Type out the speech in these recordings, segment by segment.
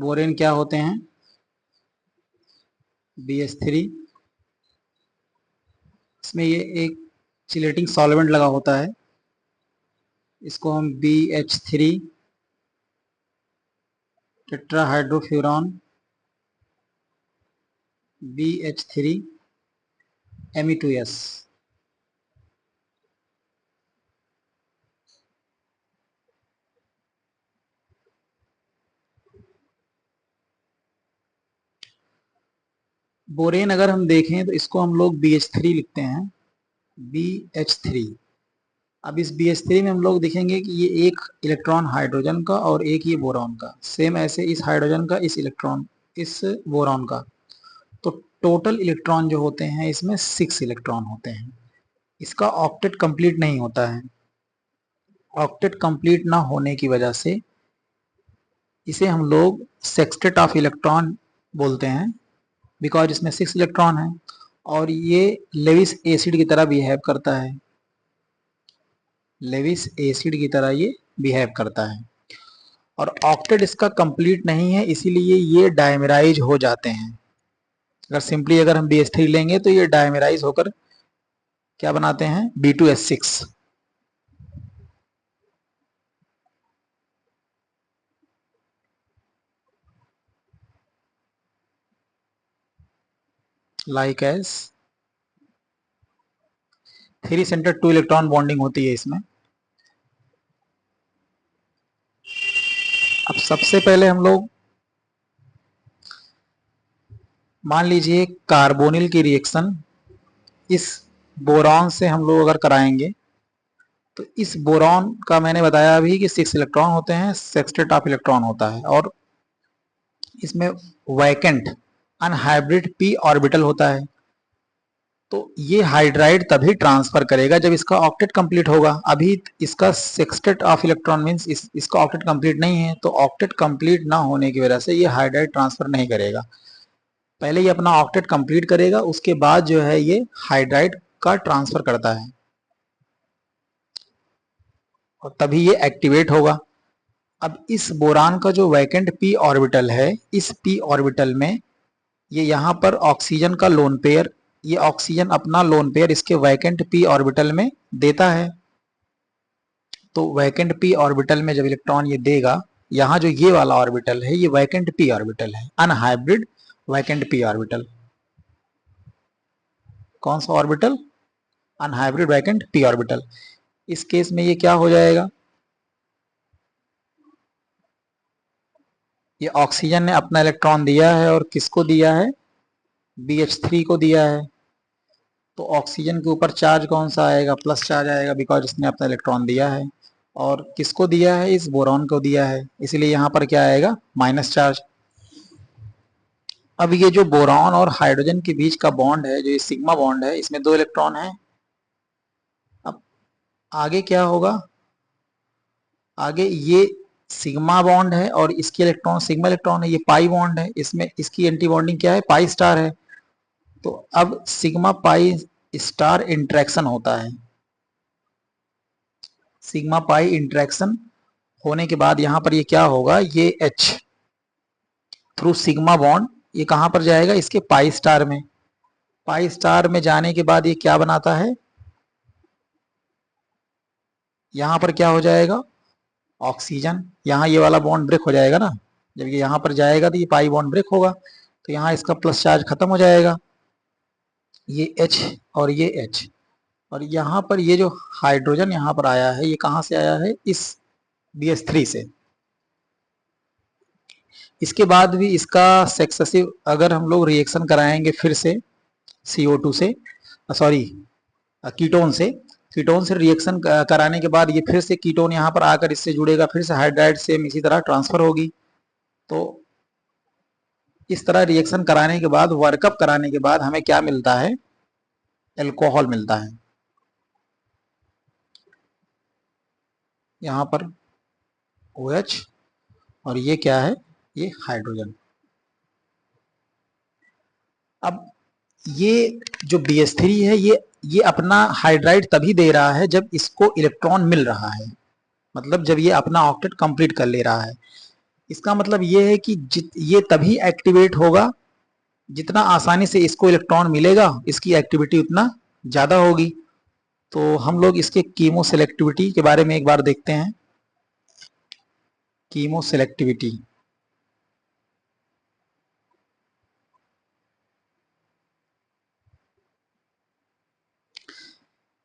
Borane क्या होते हैं? BH3। इसमें ये एक चिलेटिंग सॉल्वेंट लगा होता है, इसको हम BH3 tetrahydrofuran BH3 Me2S। Borane अगर हम देखें तो इसको हम लोग BH3 लिखते हैं, BH3। अब इस BH3 में हम लोग देखेंगे कि ये एक इलेक्ट्रॉन हाइड्रोजन का और एक ये बोरॉन का, सेम ऐसे इस हाइड्रोजन का इस इलेक्ट्रॉन इस बोरॉन का। तो टोटल इलेक्ट्रॉन जो होते हैं इसमें 6 इलेक्ट्रॉन होते हैं। इसका ऑक्टेट कंप्लीट नहीं होता है। ऑक्टेट कंप्लीट ना होने की वजह से इसे हम लोग सेक्सटेट ऑफ इलेक्ट्रॉन बोलते हैं, बिकॉज इसमें 6 इलेक्ट्रॉन है और ये लेविस एसिड की तरह बिहेव करता है। लेविस एसिड की तरह ये बिहेव करता है और ऑक्टेट इसका कंप्लीट नहीं है, इसीलिए ये डायमेराइज हो जाते हैं। अगर सिंपली अगर हम BH3 लेंगे तो ये डायमेराइज होकर क्या बनाते हैं? B2S6। Like as 3 centre 2 electron bonding होती है इसमें। अब सबसे पहले हम लोग मान लीजिए कार्बोनिल की रिएक्शन इस बोरॉन से हम लोग अगर कराएंगे तो इस बोरॉन का मैंने बताया अभी कि 6 इलेक्ट्रॉन होते हैं, सेक्सटेट ऑफ इलेक्ट्रॉन होता है और इसमें वैकेंट अनहाइब्रिड p ऑर्बिटल होता है। तो ये हाइड्राइड तभी ट्रांसफर करेगा जब इसका ऑक्टेट कंप्लीट होगा। अभी इसका सेक्सटेट ऑफ इलेक्ट्रॉन मींस इसका ऑक्टेट कंप्लीट नहीं है, तो ऑक्टेट कंप्लीट ना होने की वजह से ये हाइड्राइड ट्रांसफर नहीं करेगा। पहले ये अपना ऑक्टेट कंप्लीट करेगा, उसके बाद जो है ये हाइड्राइड का ट्रांसफर करता है और तभी ये एक्टिवेट होगा। अब इस बोरान का जो वैकेंट p ऑर्बिटल है, इस p ऑर्बिटल में ये यहाँ पर ऑक्सीजन का लोन पेयर, ये ऑक्सीजन अपना लोन पेयर इसके वैकेंट p ऑर्बिटल में देता है। तो वैकेंट p ऑर्बिटल में जब इलेक्ट्रॉन ये देगा, यहाँ जो ये वाला ऑर्बिटल है ये वैकेंट p ऑर्बिटल है, अनहाइब्रिड वैकेंट p ऑर्बिटल। कौन सा orbital? Unhybrid vacant p orbital. इस केस में ये क्या हो जाएगा? ये ऑक्सीजन ने अपना इलेक्ट्रॉन दिया है और किसको दिया है? BH3 को दिया है। तो ऑक्सीजन के ऊपर चार्ज कौन सा आएगा? प्लस चार्ज आएगा, बिकॉज इसने अपना इलेक्ट्रॉन दिया है। और किसको दिया है? इस बोरॉन को दिया है, इसलिए यहाँ पर क्या आएगा? Minus charge. अब ये जो बोरॉन और हाइड्रोजन के बीच का बॉन्ड है, जो ये सिग्मा बॉन्ड है, इसमें 2 इलेक्ट्रॉन है। अब आगे क्या होगा? आगे ये सिग्मा बॉन्ड है और इसके इलेक्ट्रॉन सिग्मा इलेक्ट्रॉन है, ये पाई बॉन्ड है, इसमें इसकी एंटी बॉन्डिंग क्या है? पाई स्टार है। तो अब सिग्मा पाई स्टार इंट्रैक्शन होता है। सिग्मा पाई इंट्रैक्शन होने के बाद यहाँ पर ये क्या होगा? ये H थ्रू सिग्मा बॉन्ड ये कहाँ पर जाएगा? इसके पाई स्टार में। पाई स्टार में जाने के बाद ये क्या बनाता है? यहाँ पर क्या हो जाएगा? ऑक्सीजन। यहाँ ये वाला बॉन्ड ब्रेक हो जाएगा ना, जब ये यहाँ पर जाएगा तो ये पाई बॉन्ड ब्रेक होगा, तो यहाँ इसका प्लस चार्ज खत्म हो जाएगा, ये H और ये H। और यहाँ पर ये जो हाइड्रोजन यहाँ पर आया है, ये कहाँ से आया है? इस BH3 से। इसके बाद भी इसका सक्सेसिव अगर हम लोग रिएक्शन कराएंगे फिर से CO2 से, सॉरी कीटोन से, कीटोन से रिएक्शन कराने के बाद ये फिर से कीटोन यहाँ पर आकर इससे जुड़ेगा, फिर से हाइड्राइड सेम इसी तरह ट्रांसफर होगी। तो इस तरह रिएक्शन कराने के बाद, वर्कअप कराने के बाद हमें क्या मिलता है? एल्कोहल मिलता है। यहाँ पर OH और ये क्या है? ये हाइड्रोजन। अब ये जो BH3 है, ये अपना हाइड्राइड तभी दे रहा है जब इसको इलेक्ट्रॉन मिल रहा है, मतलब जब ये अपना ऑक्टेट कंप्लीट कर ले रहा है। इसका मतलब ये है कि ये तभी एक्टिवेट होगा जितना आसानी से इसको इलेक्ट्रॉन मिलेगा, इसकी एक्टिविटी उतना ज्यादा होगी। तो हम लोग इसके कीमो सेलेक्टिविटी के बारे में एक बार देखते हैं। कीमो सेलेक्टिविटी,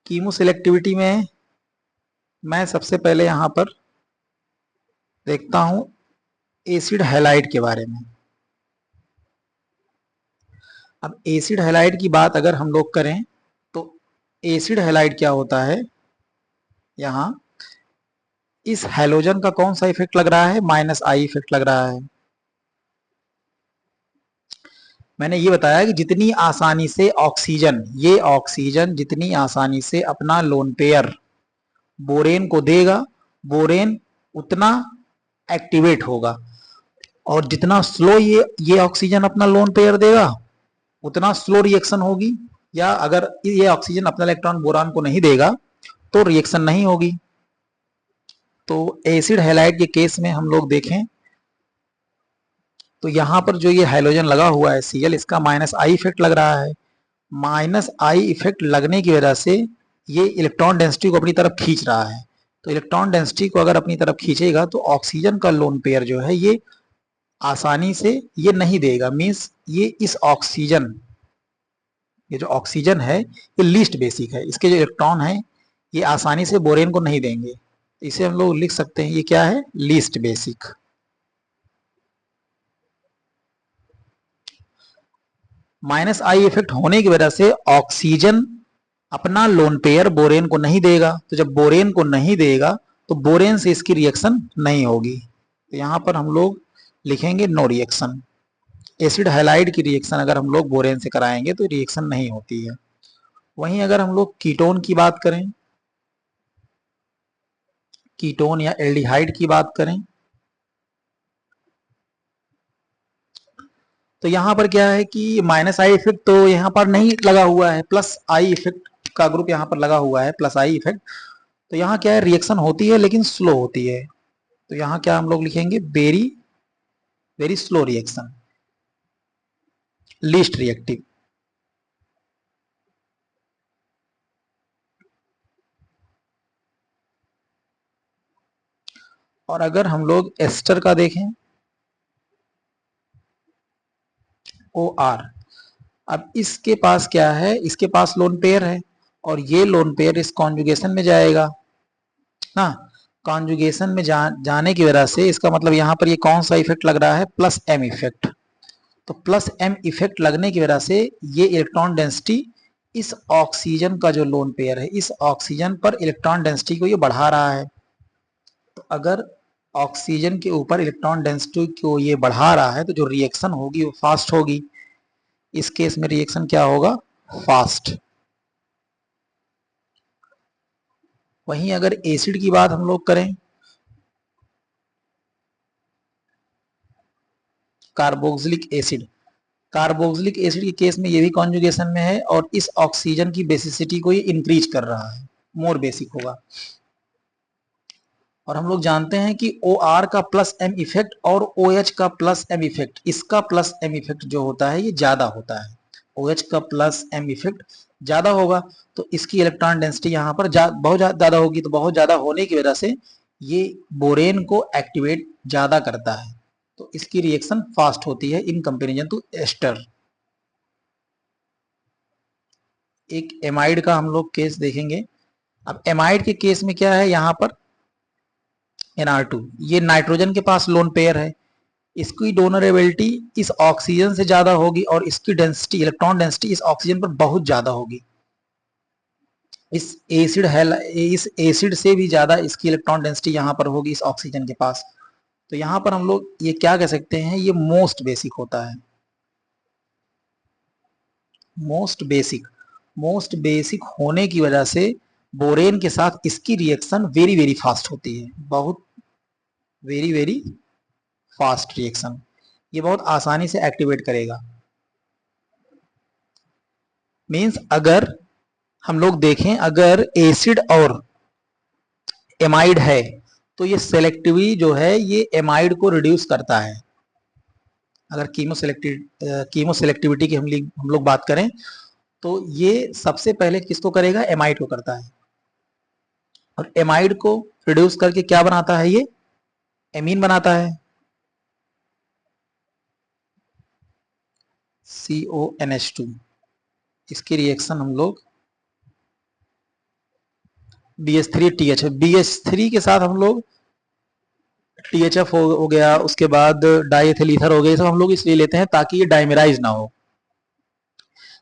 कीमो सेलेक्टिविटी में मैं सबसे पहले यहां पर देखता हूं एसिड हैलाइड के बारे में। अब एसिड हैलाइड की बात अगर हम लोग करें तो एसिड हैलाइड क्या होता है, यहां इस हैलोजन का कौन सा इफेक्ट लग रहा है, -I इफेक्ट लग रहा है। मैंने ये बताया कि जितनी आसानी से ऑक्सीजन, ये ऑक्सीजन जितनी आसानी से अपना लोन पेयर बोरेन को देगा, बोरेन उतना एक्टिवेट होगा, और जितना स्लो ये ऑक्सीजन अपना लोन पेयर देगा उतना स्लो रिएक्शन होगी, या अगर ये ऑक्सीजन अपना इलेक्ट्रॉन बोरान को नहीं देगा तो रिएक्शन नहीं होगी। तो एसिड हैलाइड के केस में हम लोग देखें तो यहां पर जो ये हाइड्रोजन लगा हुआ है Cl, इसका -I इफेक्ट लग रहा है। -I इफेक्ट लगने की वजह से ये इलेक्ट्रॉन डेंसिटी को अपनी तरफ खींच रहा है। तो इलेक्ट्रॉन डेंसिटी को अगर अपनी तरफ खींचेगा तो ऑक्सीजन का लोन पेयर जो है ये आसानी से ये नहीं देगा, मीन्स ये इस ऑक्सीजन, ये जो ऑक्सीजन है ये लीस्ट बेसिक है, इसके जो इलेक्ट्रॉन है ये आसानी से बोरेन को नहीं देंगे। इसे हम लोग लिख सकते हैं, ये क्या है, लीस्ट बेसिक। -I इफेक्ट होने की वजह से ऑक्सीजन अपना लोन पेयर बोरेन को नहीं देगा, तो जब बोरेन को नहीं देगा तो बोरेन से इसकी रिएक्शन नहीं होगी। तो यहां पर हम लोग लिखेंगे नो रिएक्शन। एसिड हैलाइड की रिएक्शन अगर हम लोग बोरेन से कराएंगे तो रिएक्शन नहीं होती है। वहीं अगर हम लोग कीटोन की बात करें, कीटोन या एल्डिहाइड की बात करें, तो यहां पर क्या है कि -I इफेक्ट तो यहां पर नहीं लगा हुआ है, +I इफेक्ट का ग्रुप यहां पर लगा हुआ है, +I इफेक्ट। तो यहां क्या है, रिएक्शन होती है लेकिन स्लो होती है। तो यहां क्या हम लोग लिखेंगे, very very slow reaction, least reactive. और अगर हम लोग एस्टर का देखें, OR, अब इसके पास क्या है, इसके पास लोन पेयर है और ये लोन पेयर इस कॉन्जुगेशन में जाएगा ना। कॉन्जुगेशन में जाने की वजह से इसका मतलब यहाँ पर ये कौन सा इफेक्ट लग रहा है, +M इफेक्ट। तो +M इफेक्ट लगने की वजह से ये इलेक्ट्रॉन डेंसिटी इस ऑक्सीजन का जो लोन पेयर है, इस ऑक्सीजन पर इलेक्ट्रॉन डेंसिटी को ये बढ़ा रहा है। तो अगर ऑक्सीजन के ऊपर इलेक्ट्रॉन डेंसिटी को ये बढ़ा रहा है तो जो रिएक्शन होगी वो फास्ट होगी। इस केस में रिएक्शन क्या होगा, फास्ट। वहीं अगर एसिड की बात हम लोग करें, कार्बोक्सिलिक एसिड, कार्बोक्सिलिक एसिड के केस में ये भी कॉन्जुगेशन में है और इस ऑक्सीजन की बेसिसिटी को ये इंक्रीज कर रहा है, मोर बेसिक होगा। और हम लोग जानते हैं कि OR का +M इफेक्ट और OH का +M इफेक्ट, इसका +M इफेक्ट जो होता है ये ज्यादा होता है, OH का +M इफेक्ट ज्यादा होगा। तो इसकी इलेक्ट्रॉन डेंसिटी यहाँ पर बहुत ज्यादा होगी। तो बहुत ज्यादा होने की वजह से ये बोरेन को एक्टिवेट ज्यादा करता है, तो इसकी रिएक्शन फास्ट होती है इन कंपेरिजन टू एस्टर। एक एमाइड का हम लोग केस देखेंगे। अब एमाइड के केस में क्या है, यहाँ पर NR2, ये नाइट्रोजन के पास लोन पेयर है, इसकी डोनरेबिलिटी इस ऑक्सीजन से ज्यादा होगी और इसकी डेंसिटी, इलेक्ट्रॉन डेंसिटी इस ऑक्सीजन पर बहुत ज्यादा होगी। इस एसिड से भी ज्यादा इसकी इलेक्ट्रॉन डेंसिटी यहाँ पर होगी इस ऑक्सीजन के पास। तो यहाँ पर हम लोग ये क्या कह सकते हैं, ये मोस्ट बेसिक होता है, मोस्ट बेसिक। मोस्ट बेसिक होने की वजह से बोरेन के साथ इसकी रिएक्शन वेरी वेरी फास्ट होती है, बहुत वेरी वेरी फास्ट रिएक्शन, ये बहुत आसानी से एक्टिवेट करेगा। मींस अगर हम लोग देखें, अगर एसिड और एमाइड है तो ये सेलेक्टिविटी जो है ये एमाइड को रिड्यूस करता है। अगर कीमो सेलेक्टिविटी की हम लोग बात करें तो ये सबसे पहले किसको करेगा, एमाइड को करता है। और एमाइड को रिड्यूस करके क्या बनाता है, ये एमीन बनाता है, CONH2। इसकी रिएक्शन हम लोग BH3TH, BH3 के साथ हम लोग THF हो गया, उसके बाद डाइएथिल ईथर हो गया, ये सब हम लोग इसलिए लेते हैं ताकि ये डाइमेराइज ना हो।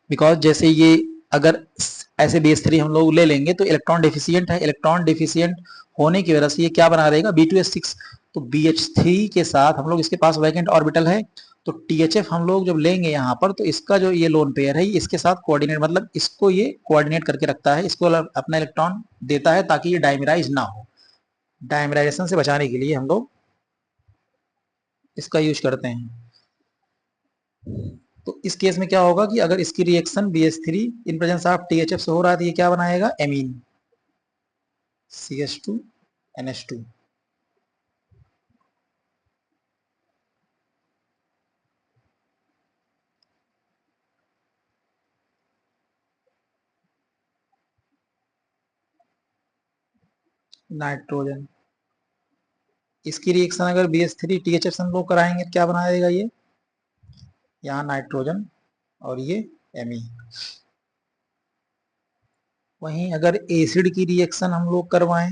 बिकॉज जैसे ये अगर ऐसे BH3 हम लोग ले लेंगे तो इलेक्ट्रॉन डेफिशिएंट है, इलेक्ट्रॉन डेफिशिएंट होने की वजह से ये क्या बना रहेगा, B2H6। तो BH3 के साथ हम लोग, इसके पास वैकेंट ऑर्बिटल है, तो THF हम लोग जब लेंगे यहाँ पर तो इसका जो ये लोन पेयर है इसके साथ कोऑर्डिनेट, मतलब इसको ये कोऑर्डिनेट करके रखता है, इसको अपना इलेक्ट्रॉन देता है ताकि ये डाइमेराइज ना हो। डाइमेराइजेशन से बचाने के लिए हम लोग इसका यूज करते हैं। तो इस केस में क्या होगा कि अगर इसकी reaction BH3 in presence of THF से हो रहा है तो ये क्या बनाएगा, एमीन, CH2NH2। नाइट्रोजन, इसकी रिएक्शन अगर BH3 THF से हम लोग कराएंगे तो क्या बनाएगा ये, यहाँ नाइट्रोजन और ये एमी। वहीं अगर एसिड की रिएक्शन हम लोग करवाएं,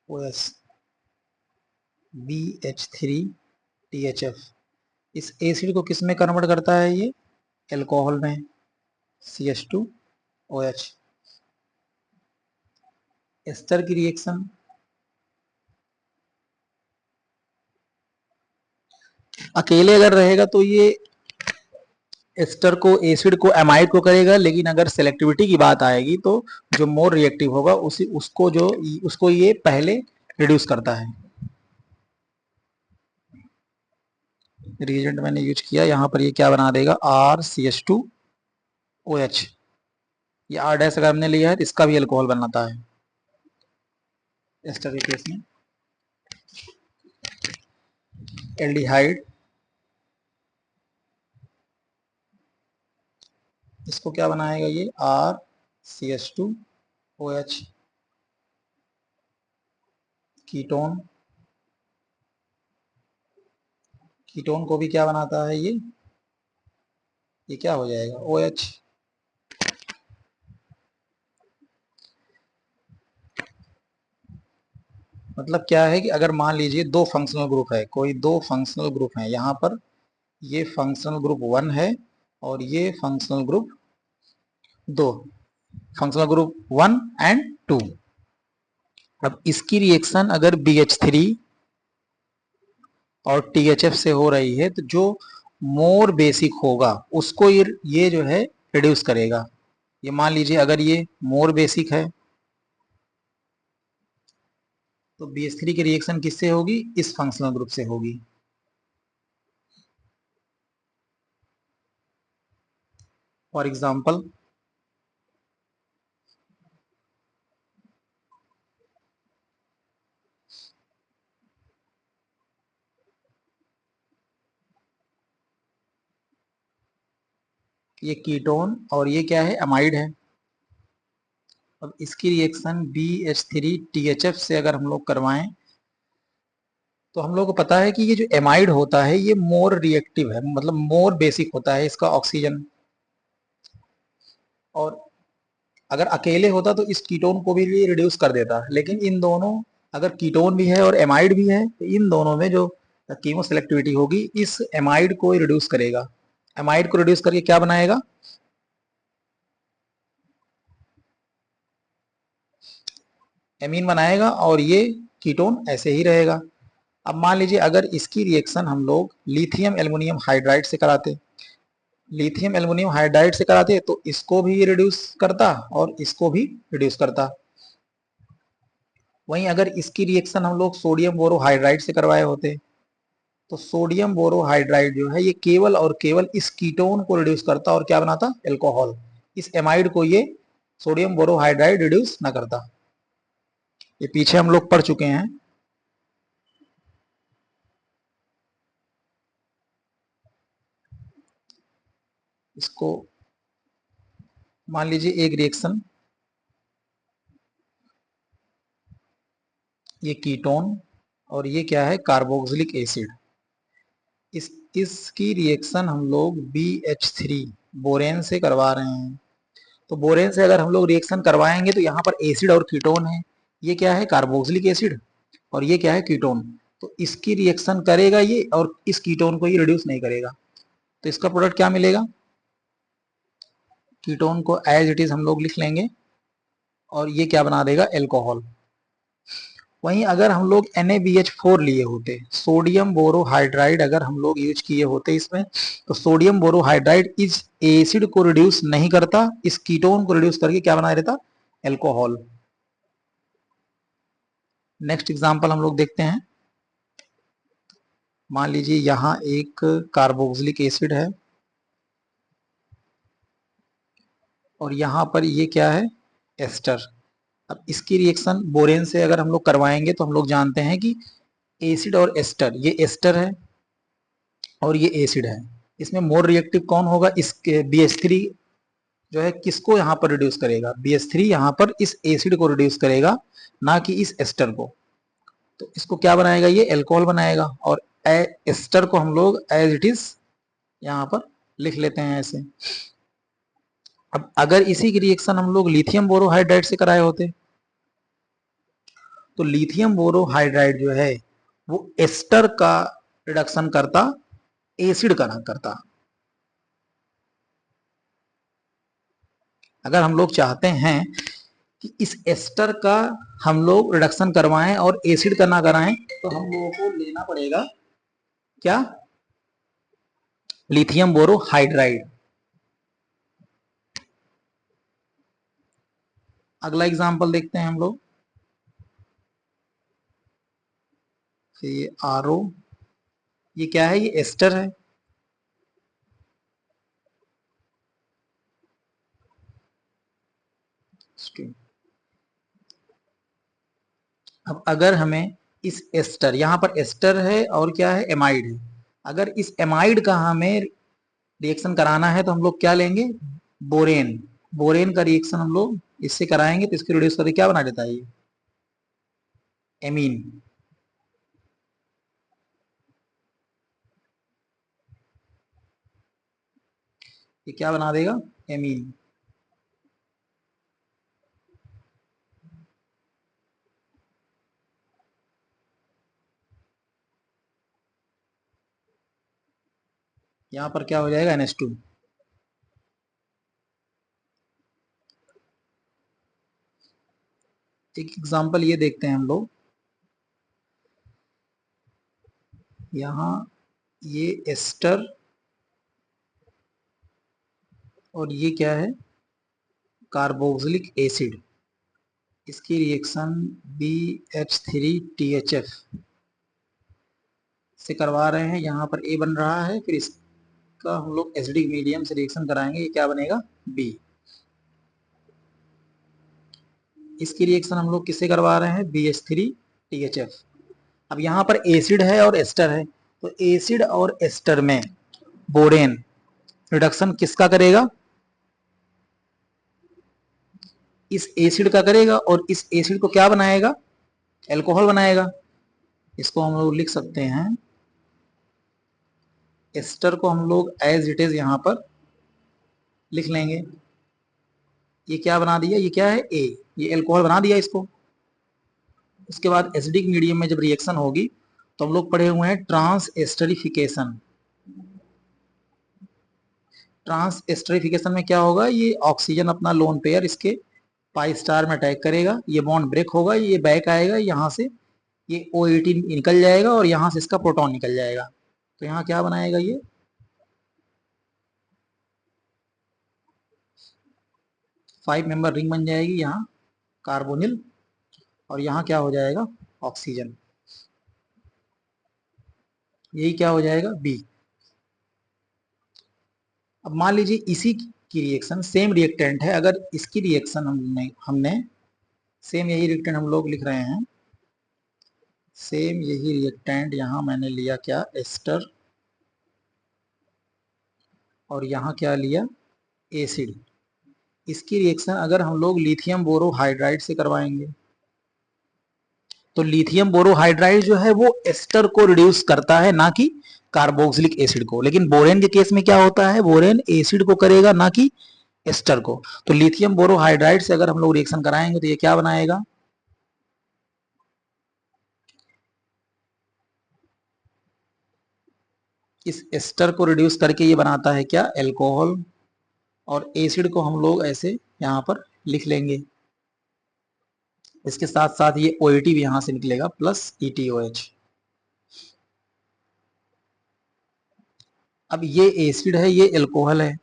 OS BH3THF, इस एसिड को किस में कन्वर्ट करता है ये, एल्कोहल में, CH2OH। एस्टर की रिएक्शन अकेले अगर रहेगा तो ये एस्टर को, एसिड को, एमाइड को करेगा, लेकिन अगर सेलेक्टिविटी की बात आएगी तो जो मोर रिएक्टिव होगा उसको ये पहले रिड्यूस करता है। रिएजेंट मैंने यूज किया यहाँ पर, ये क्या बना देगा, RCH2OH। ये R डैश अगर हमने लिया है तो इसका भी अल्कोहल बनाता है एस्टर के केस में। एल्डिहाइड, इसको क्या बनाएगा ये, RCH2OH। कीटोन, कीटोन को भी क्या बनाता है ये क्या हो जाएगा, OH। मतलब क्या है कि अगर मान लीजिए दो फंक्शनल ग्रुप है, कोई दो फंक्शनल ग्रुप है, यहाँ पर ये फंक्शनल ग्रुप 1 है और ये functional group 2, functional group 1 and 2। अब इसकी रिएक्शन अगर BH3 और THF से हो रही है तो जो मोर बेसिक होगा उसको ये जो है रिड्यूस करेगा। ये मान लीजिए अगर ये मोर बेसिक है तो BH3 की रिएक्शन किससे होगी, इस फंक्शनल ग्रुप से होगी। फॉर एग्जाम्पल ये कीटोन और ये क्या है, अमाइड है। अब इसकी रिएक्शन BH3THF से अगर हम लोग करवाएं तो हम लोग को पता है कि ये जो एमाइड होता है ये मोर रिएक्टिव है, मतलब मोर बेसिक होता है इसका ऑक्सीजन। और अगर अकेले होता तो इस कीटोन को भी रिड्यूस कर देता, लेकिन इन दोनों, अगर कीटोन भी है और एमाइड भी है तो इन दोनों में जो कीमो सेलेक्टिविटी होगी इस एमाइड को रिड्यूस करेगा। एमाइड को रिड्यूस करके क्या बनाएगा, एमीन बनाएगा और ये कीटोन ऐसे ही रहेगा। अब मान लीजिए अगर इसकी रिएक्शन हम लोग लिथियम एल्युमिनियम हाइड्राइड से कराते, लिथियम एल्युमिनियम हाइड्राइड से कराते तो इसको भी रिड्यूस करता और इसको भी रिड्यूस करता। वहीं अगर इसकी रिएक्शन हम लोग सोडियम बोरोहाइड्राइड से करवाए होते तो सोडियम बोरोहाइड्राइड जो है ये केवल और केवल इस कीटोन को रिड्यूस करता और क्या बनाता, एल्कोहल। इस एमाइड को ये सोडियम बोरोहाइड्राइड रिड्यूस ना करता। ये पीछे हम लोग पढ़ चुके हैं। इसको मान लीजिए एक रिएक्शन, ये कीटोन और ये क्या है, कार्बोक्सिलिक एसिड। इसकी रिएक्शन हम लोग BH3 बोरेन से करवा रहे हैं। तो बोरेन से अगर हम लोग रिएक्शन करवाएंगे तो यहाँ पर एसिड और कीटोन है। ये क्या है, कार्बोक्सिलिक एसिड, और ये क्या है, कीटोन। तो इसकी रिएक्शन करेगा ये, और इस कीटोन को ये रिड्यूस नहीं करेगा। तो इसका प्रोडक्ट क्या मिलेगा, कीटोन को एज इट इज हम लोग लिख लेंगे, और ये क्या बना देगा, एल्कोहल। वहीं अगर हम लोग NaBH4 लिए होते, सोडियम बोरोहाइड्राइड अगर हम लोग यूज किए होते इसमें, तो सोडियम बोरोहाइड्राइड इस एसिड को रिड्यूस नहीं करता, इस कीटोन को रिड्यूस करके क्या बना देता, एल्कोहल। नेक्स्ट एग्जांपल हम लोग देखते हैं। मान लीजिए यहां एक कार्बोक्सिलिक एसिड है, और यहां पर ये क्या है, एस्टर। अब इसकी रिएक्शन बोरेन से अगर हम लोग करवाएंगे तो हम लोग जानते हैं कि एसिड और एस्टर, ये एस्टर है और ये एसिड है। इसमें मोर रिएक्टिव कौन होगा, इसके BH3 जो है किसको यहाँ पर रिड्यूस करेगा, BH3 यहाँ पर इस एसिड को रिड्यूस करेगा, ना कि इस एस्टर को। तो इसको क्या बनाएगा, ये एल्कोहल बनाएगा, और एस्टर को हम लोग एज इट इज यहाँ पर लिख लेते हैं ऐसे। अब अगर इसी की रिएक्शन हम लोग लिथियम बोरोहाइड्राइड से कराए होते, तो लिथियम बोरोहाइड्राइड जो है वो एस्टर का रिडक्शन करता, एसिड का ना करता। अगर हम लोग चाहते हैं कि इस एस्टर का हम लोग रिडक्शन करवाएं और एसिड का ना कराएं, तो हम लोगों को लेना पड़ेगा क्या, लिथियम बोरोहाइड्राइड। अगला एग्जांपल देखते हैं हम लोग। ये RO, ये क्या है, ये एस्टर है। अब अगर हमें इस एस्टर, यहाँ पर एस्टर है और क्या है, एमाइड है। अगर इस एमाइड का हमें रिएक्शन कराना है तो हम लोग क्या लेंगे, बोरेन। बोरेन का रिएक्शन हम लोग इससे कराएंगे तो इसको रिड्यूस करके क्या बना देता है, ये एमीन। ये क्या बना देगा, एमीन। यहाँ पर क्या हो जाएगा, NH2। एक एग्जांपल ये देखते हैं हम लोग। यहाँ ये एस्टर और ये क्या है, कार्बोक्सिलिक एसिड। इसकी रिएक्शन BH3THF से करवा रहे हैं। यहाँ पर A बन रहा है, फिर इसका हम लोग एसिडिक मीडियम से रिएक्शन कराएंगे, ये क्या बनेगा, B। इसकी रिएक्शन हम लोग किससे करवा रहे हैं, BH3THF। अब यहाँ पर एसिड है और एस्टर है, तो एसिड और एस्टर में बोरेन रिडक्शन किसका करेगा, इस एसिड का करेगा, और इस एसिड को क्या बनाएगा, एल्कोहल बनाएगा। इसको हम लोग लिख सकते हैं, एस्टर को हम लोग एज इट इज यहाँ पर लिख लेंगे। ये क्या बना दिया, ये क्या है, A, ये एल्कोहल बना दिया इसको। उसके बाद एसिडिक मीडियम में जब रिएक्शन होगी तो हम लोग पढ़े हुए हैं ट्रांस एस्टरिफिकेशन। ट्रांस एस्टरिफिकेशन में क्या होगा, ये ऑक्सीजन अपना लोन पेयर इसके पाई स्टार में अटैक करेगा, ये बॉन्ड ब्रेक होगा, ये बैक आएगा यहाँ से, ये OH निकल जाएगा और यहाँ से इसका प्रोटॉन निकल जाएगा। तो यहाँ क्या बनाएगा, ये 5 मेंबर रिंग बन जाएगी, यहाँ कार्बोनिल, और यहाँ क्या हो जाएगा, ऑक्सीजन। यही क्या हो जाएगा, B। अब मान लीजिए इसी की रिएक्शन, सेम रिएक्टेंट है, अगर इसकी रिएक्शन हमने सेम यही रिएक्टेंट हम लोग लिख रहे हैं, सेम यही रिएक्टेंट यहाँ मैंने लिया क्या, एस्टर, और यहाँ क्या लिया, एसिड। इसकी रिएक्शन अगर हम लोग लिथियम बोरोहाइड्राइड से करवाएंगे तो लिथियम बोरोहाइड्राइड जो है वो एस्टर को रिड्यूस करता है, ना कि कार्बोक्सिलिक एसिड को। लेकिन बोरेन के केस में क्या होता है, बोरेन एसिड को करेगा ना कि एस्टर को। तो लिथियम बोरोहाइड्राइड से अगर हम लोग रिएक्शन कराएंगे तो ये क्या बनाएगा, इस एस्टर को रिड्यूस करके ये बनाता है क्या, एल्कोहल। और एसिड को हम लोग ऐसे यहाँ पर लिख लेंगे, इसके साथ साथ ये OAT भी यहां से निकलेगा प्लस ETOH। अब ये एसिड है, ये एल्कोहल है,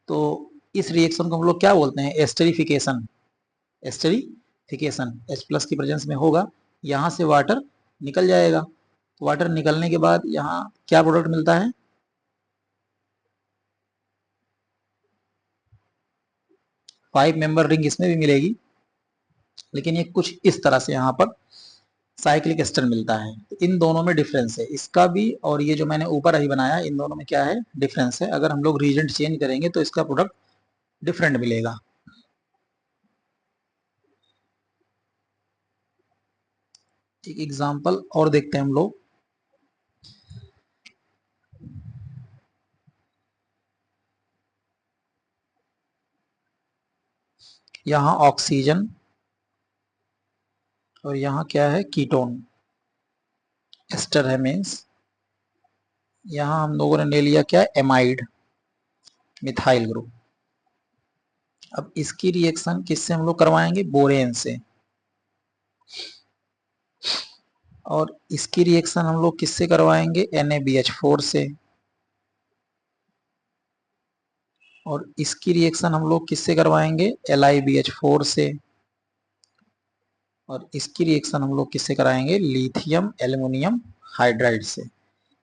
तो इस रिएक्शन को हम लोग क्या बोलते हैं, एस्टरिफिकेशन। एस्टरिफिकेशन H प्लस की प्रेजेंस में होगा, यहां से वाटर निकल जाएगा। वाटर निकलने के बाद यहाँ क्या प्रोडक्ट मिलता है, 5 मेंबर रिंग इसमें भी मिलेगी, लेकिन ये कुछ इस तरह से यहाँ पर साइक्लिक एस्टर मिलता है। तो इन दोनों में डिफरेंस है, इसका भी और ये जो मैंने ऊपर अभी बनाया, इन दोनों में क्या है, डिफरेंस है। अगर हम लोग रीजेंट चेंज करेंगे तो इसका प्रोडक्ट डिफरेंट मिलेगा। एक एग्जांपल और देखते हैं हम लोग, यहाँ ऑक्सीजन और यहाँ क्या है, कीटोन, एस्टर है मीन्स। यहाँ हम लोगों ने ले लिया क्या, एमाइड, मिथाइल ग्रुप। अब इसकी रिएक्शन किससे हम लोग करवाएंगे, बोरेन से। और इसकी रिएक्शन हम लोग किससे करवाएंगे, NaBH4 से। और इसकी रिएक्शन हम लोग किससे करवाएंगे, LiBH4 से। और इसकी रिएक्शन हम लोग किससे कराएंगे, लिथियम एल्युमिनियम हाइड्राइड से।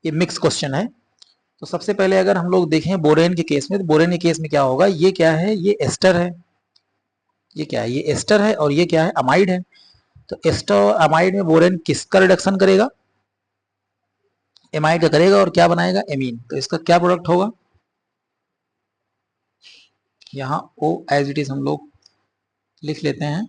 ये मिक्स क्वेश्चन है। तो सबसे पहले अगर हम लोग देखें बोरेन के केस में, तो बोरेन के केस में क्या होगा, ये क्या है, ये एस्टर है, ये क्या है, ये एस्टर है, और ये क्या है, अमाइड है। तो एस्टर और अमाइड में बोरेन किसका रिडक्शन करेगा, एमाइड का करेगा, और क्या बनाएगा, एमीन। तो इसका क्या प्रोडक्ट होगा, यहाँ O एज इट इज हम लोग लिख लेते हैं।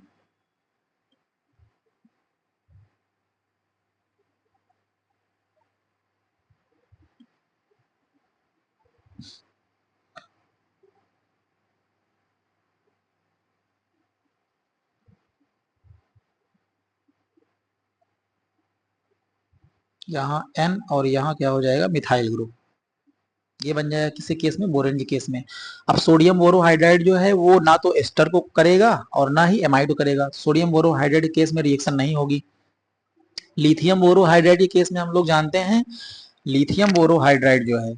यहाँ N और यहाँ क्या हो जाएगा, मिथाइल ग्रुप। ये बन जाएगा किसी केस में, बोरेन के केस में। अब सोडियम बोरोहाइड्राइड जो है वो ना तो एस्टर को करेगा और ना ही एमाइड को करेगा। सोडियम बोरोहाइड्राइड के केस में रिएक्शन नहीं होगी। लिथियम बोरोहाइड्राइड के केस में हम लोग जानते हैं, लिथियम बोरोहाइड्राइड जो है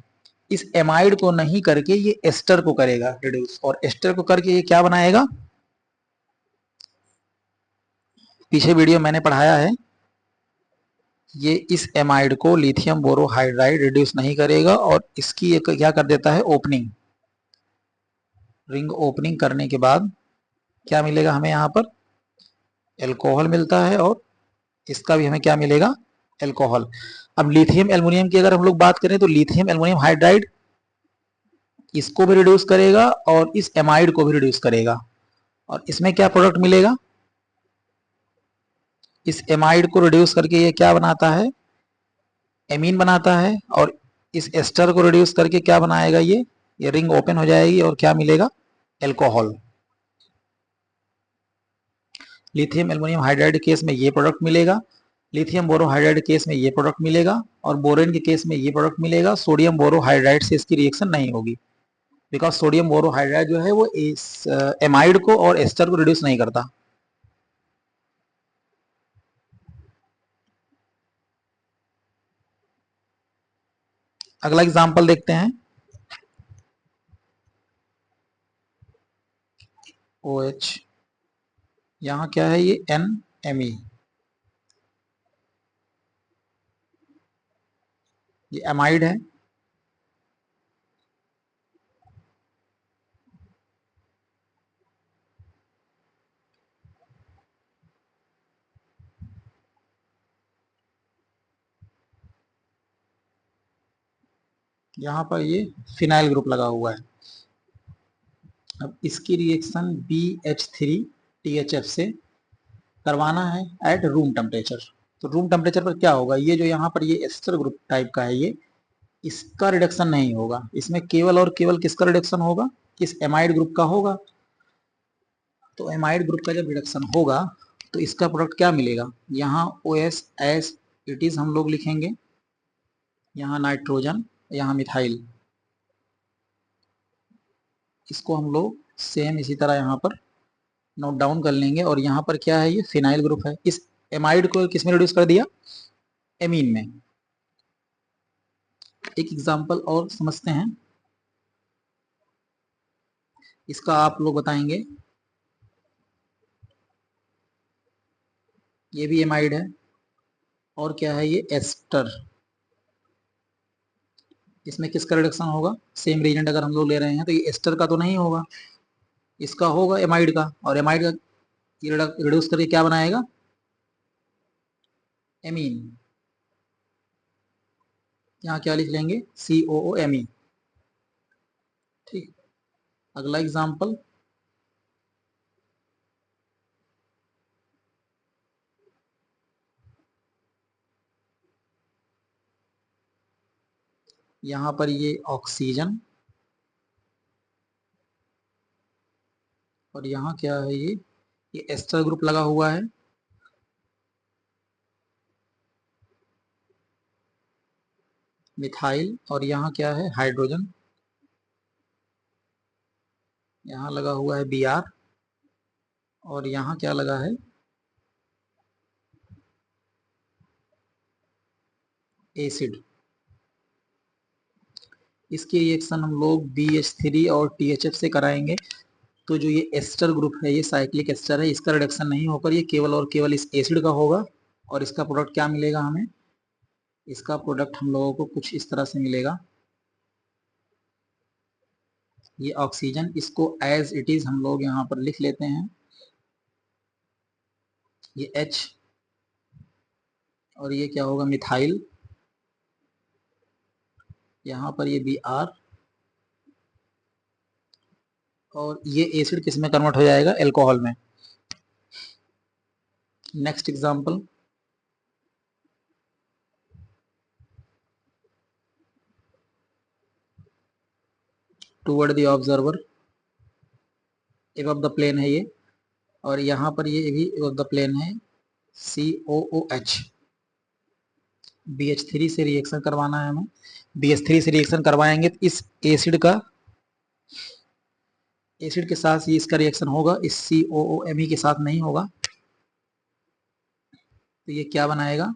इस एमाइड को नहीं करके ये एस्टर को करेगा रिड्यूस, और एस्टर को करके ये क्या बनाएगा, पीछे वीडियो मैंने पढ़ाया है, ये इस एमाइड को लिथियम बोरोहाइड्राइड रिड्यूस नहीं करेगा, और इसकी एक क्या कर देता है, ओपनिंग, रिंग ओपनिंग करने के बाद क्या मिलेगा हमें, यहाँ पर एल्कोहल मिलता है, और इसका भी हमें क्या मिलेगा, एल्कोहल। अब लिथियम एल्युमिनियम की अगर हम लोग बात करें तो लिथियम एल्युमिनियम हाइड्राइड इसको भी रिड्यूस करेगा और इस एमाइड को भी रिड्यूस करेगा, और इसमें क्या प्रोडक्ट मिलेगा, इस एमाइड को रिड्यूस करके ये क्या बनाता है, एमीन बनाता है, और इस एस्टर को रिड्यूस करके क्या बनाएगा, ये रिंग ओपन हो जाएगी और क्या मिलेगा, alcohol. Lithium aluminium hydride case में ये प्रोडक्ट मिलेगा, लिथियम बोरोहाइड्राइड केस में ये प्रोडक्ट मिलेगा, और बोरेन के केस में ये प्रोडक्ट मिलेगा। सोडियम बोरोहाइड्राइड से इसकी रिएक्शन नहीं होगी, बिकॉज सोडियम बोरोहाइड्राइड जो है वो इस एमाइड को और एस्टर को रिड्यूस नहीं करता। अगला एग्जांपल देखते हैं, OH, यहाँ क्या है, ये NMe, ये एमाइड है, यहाँ पर ये फिनाइल ग्रुप लगा हुआ है। अब इसकी रिएक्शन BH3THF से करवाना है एट रूम टेम्परेचर। तो रूम टेम्परेचर पर क्या होगा, ये जो यहाँ पर ये एस्टर ग्रुप टाइप का है, ये इसका रिडक्शन नहीं होगा, इसमें केवल और केवल किसका रिडक्शन होगा, इस एमाइड ग्रुप का होगा। तो एमाइड ग्रुप का जब रिडक्शन होगा तो इसका प्रोडक्ट क्या मिलेगा, यहाँ OS एस इट इज हम लोग लिखेंगे, यहाँ नाइट्रोजन, यहाँ मिथाइल, इसको हम लोग सेम इसी तरह यहाँ पर नोट डाउन कर लेंगे। और यहाँ पर क्या है, ये फिनाइल ग्रुप है, इस एमाइड को किस में रिड्यूस कर दिया, एमीन में। एक एग्जांपल और समझते हैं, इसका आप लोग बताएंगे। ये भी एमाइड है, और क्या है ये एस्टर, इसमें किसका रिडक्शन होगा, सेम रीजेंट अगर हम लोग ले रहे हैं तो ये एस्टर का तो नहीं होगा, इसका होगा एमाइड का। और एमाइड का ये रिड्यूस करके क्या बनाएगा, एमीन। यहाँ क्या लिख लेंगे, COOMe। ठीक, अगला एग्जाम्पल, यहाँ पर ये ऑक्सीजन, और यहाँ क्या है, ये एस्टर ग्रुप लगा हुआ है। मिथाइल, और यहाँ क्या है, हाइड्रोजन, यहाँ लगा हुआ है Br, और यहाँ क्या लगा है, एसिड। इसकी रिएक्शन हम लोग BH3 और THF से कराएंगे। तो जो ये एस्टर ग्रुप है, ये साइक्लिक एस्टर है, इसका रिडक्शन नहीं होकर ये केवल और केवल इस एसिड का होगा। और इसका प्रोडक्ट क्या मिलेगा हमें, इसका प्रोडक्ट हम लोगों को कुछ इस तरह से मिलेगा, ये ऑक्सीजन, इसको एज इट इज हम लोग यहाँ पर लिख लेते हैं, ये H, और ये क्या होगा, मिथाइल, यहाँ पर ये Br, और ये एसिड किस में कन्वर्ट हो जाएगा, एल्कोहल में। Next example, toward the observer, above the plane है ये, और यहाँ पर ये भी एबव द प्लेन है, COOH। BH3 से रिएक्शन करवाना है हमें, BH3 से रिएक्शन करवाएंगे तो इस एसिड का, एसिड के साथ ये इसका रिएक्शन होगा, इस COOMe के साथ नहीं होगा। तो ये क्या बनाएगा,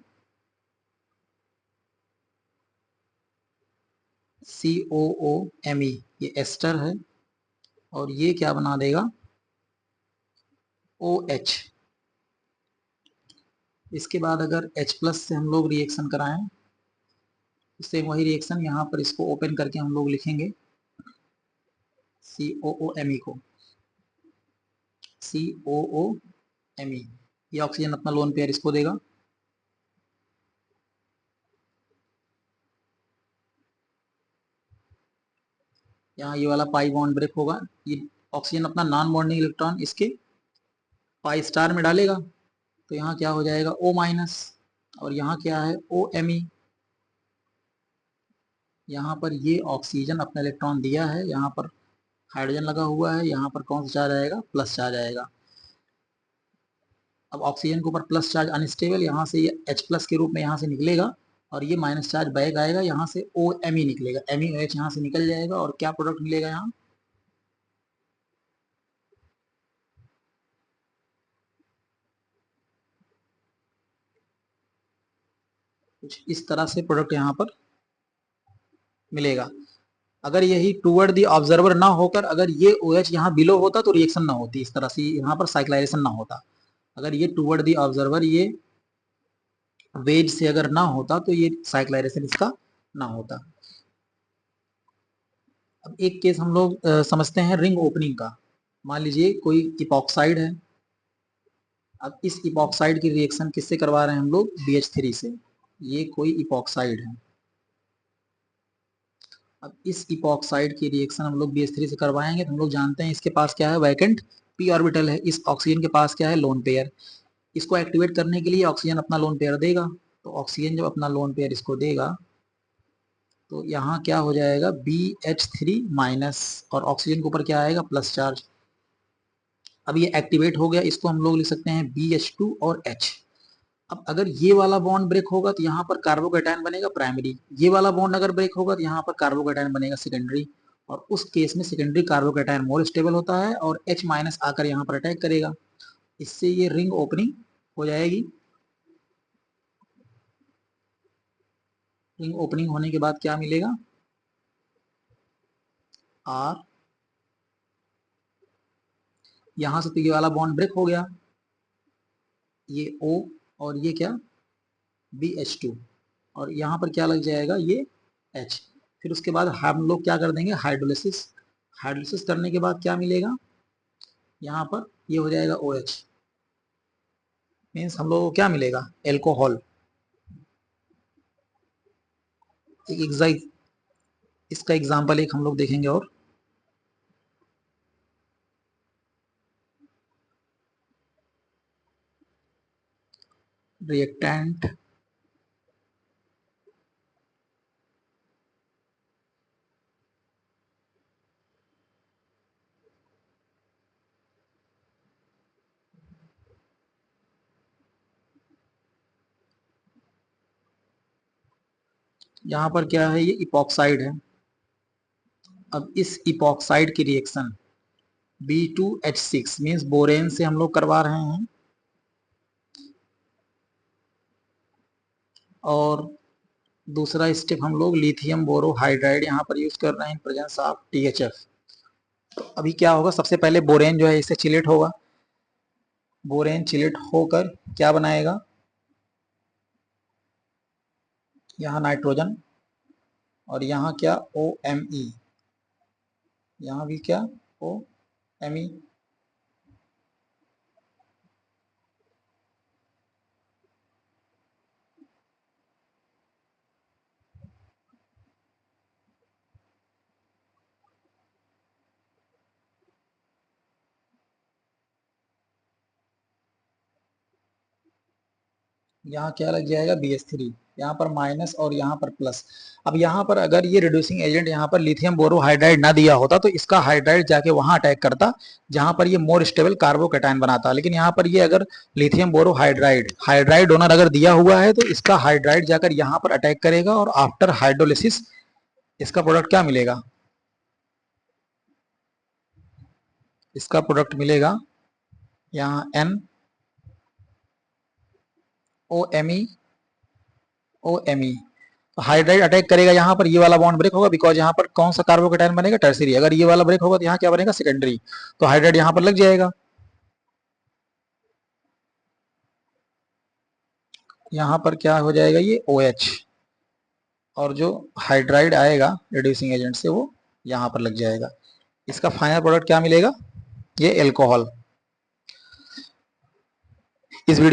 COOMe, ये एस्टर है, और ये क्या बना देगा, OH। इसके बाद अगर H+ से हम लोग रिएक्शन कराएं, सेम वही रिएक्शन, यहाँ पर इसको ओपन करके हम लोग लिखेंगे COOMe को, COOMe। ये ऑक्सीजन अपना लोन पेयर इसको देगा, यहाँ ये वाला पाई बॉन्ड ब्रेक होगा, ये ऑक्सीजन अपना नॉन बॉन्डिंग इलेक्ट्रॉन इसके पाई स्टार में डालेगा, तो यहाँ क्या हो जाएगा, O-, और यहाँ क्या है, OMe। यहाँ पर ये ऑक्सीजन अपना इलेक्ट्रॉन दिया है, यहाँ पर हाइड्रोजन लगा हुआ है, यहाँ पर कौन सा चार्ज आएगा, प्लस चार्ज आएगा। अब ऑक्सीजन के ऊपर प्लस चार्ज अनस्टेबल, यहाँ से ये H+ के रूप में यहाँ से निकलेगा, और ये माइनस चार्ज बैक आएगा, यहाँ से OMe निकलेगा, MeOH यहाँ से निकल जाएगा, और क्या प्रोडक्ट मिलेगा यहाँ, कुछ इस तरह से प्रोडक्ट यहाँ पर मिलेगा। अगर यही टूवर्ड दी ऑब्जर्वर ना होकर अगर ये OH यहाँ बिलो होता तो रिएक्शन ना होती, इस तरह से यहाँ पर साइक्लाइजेशन ना होता। अगर ये टूवर्ड दी ऑब्जर्वर ये वेज से अगर ना होता तो ये साइक्लाइजेशन इसका ना होता। अब एक केस हम लोग समझते हैं रिंग ओपनिंग का। मान लीजिए कोई इपॉक्साइड है, अब इस इपॉक्साइड की रिएक्शन किससे करवा रहे हैं हम लोग, BH3 से। ये कोई इपॉक्साइड है, अब इस इपॉक्साइड की रिएक्शन हम लोग BH3 से करवाएंगे तो हम लोग जानते हैं इसके पास क्या है, वैकेंट p ऑर्बिटल है। इस ऑक्सीजन के पास क्या है, लोन पेयर। इसको एक्टिवेट करने के लिए ऑक्सीजन अपना लोन पेयर देगा, तो ऑक्सीजन जब अपना लोन पेयर इसको देगा तो यहाँ क्या हो जाएगा, BH3 माइनस, और ऑक्सीजन के ऊपर क्या आएगा, प्लस चार्ज। अब ये एक्टिवेट हो गया, इसको हम लोग लिख सकते हैं BH2 और H। अब अगर ये वाला बॉन्ड ब्रेक होगा तो यहाँ पर कार्बोकैटायन बनेगा प्राइमरी, ये वाला बॉन्ड अगर ब्रेक होगा तो यहाँ पर कार्बोकैटायन बनेगा सेकेंडरी, और उस केस में सेकेंडरी कार्बोकैटायन मोर स्टेबल होता है और H माइनस आकर यहाँ पर अटैक करेगा, इससे ये रिंग ओपनिंग हो जाएगी। रिंग ओपनिंग होने के बाद क्या मिलेगा, R, यहाँ से तो ये वाला बॉन्ड ब्रेक हो गया, ये O और ये क्या, BH2, और यहाँ पर क्या लग जाएगा, ये H। फिर उसके बाद हम लोग क्या कर देंगे, हाइड्रोलिसिस। हाइड्रोलिसिस करने के बाद क्या मिलेगा, यहाँ पर ये हो जाएगा OH, मीन्स हम लोग को क्या मिलेगा, एल्कोहल। एक इसका एग्जाम्पल एक हम लोग देखेंगे, और रिएक्टेंट यहाँ पर क्या है, ये इपॉक्साइड है। अब इस इपॉक्साइड की रिएक्शन B2H6 मीन्स बोरेन से हम लोग करवा रहे हैं, और दूसरा स्टेप हम लोग लिथियम बोरोहाइड्राइड यहाँ पर यूज कर रहे हैं इन प्रेजेंस ऑफ THF। तो अभी क्या होगा, सबसे पहले बोरेन जो है इससे चिलेट होगा, बोरेन चिलेट होकर क्या बनाएगा, यहाँ नाइट्रोजन, और यहाँ क्या, OMe, यहाँ भी क्या, OMe। यहाँ क्या लग जाएगा, BH3, यहाँ पर माइनस और यहाँ पर प्लस। अब यहाँ पर अगर ये रिड्यूसिंग एजेंट यहाँ पर लिथियम बोरोहाइड्राइड ना दिया होता तो इसका हाइड्राइड जाके वहां अटैक करता जहां पर ये मोर स्टेबल कार्बोकैटायन बनाता, लेकिन यहाँ पर ये अगर लिथियम बोरोहाइड्राइड हाइड्राइड डोनर अगर दिया हुआ है तो इसका हाइड्राइड जाकर यहाँ पर अटैक करेगा, और आफ्टर हाइड्रोलिसिस इसका प्रोडक्ट क्या मिलेगा, इसका प्रोडक्ट मिलेगा यहाँ NOMe OMe। हाइड्राइड अटैक करेगा, यहाँ पर ये वाला बॉन्ड ब्रेक होगा, बिकॉज यहाँ पर कौन सा कार्बोकैटायन बनेगा, टर्सरी। अगर ये वाला ब्रेक होगा तो यहाँ क्या बनेगा, सेकेंडरी, तो हाइड्राइड यहाँ पर लग जाएगा। यहाँ पर क्या हो जाएगा, ये OH, और जो हाइड्राइड आएगा रिड्यूसिंग एजेंट से वो यहाँ पर लग जाएगा। इसका फाइनल प्रोडक्ट क्या मिलेगा, ये एल्कोहल। इस वीडियो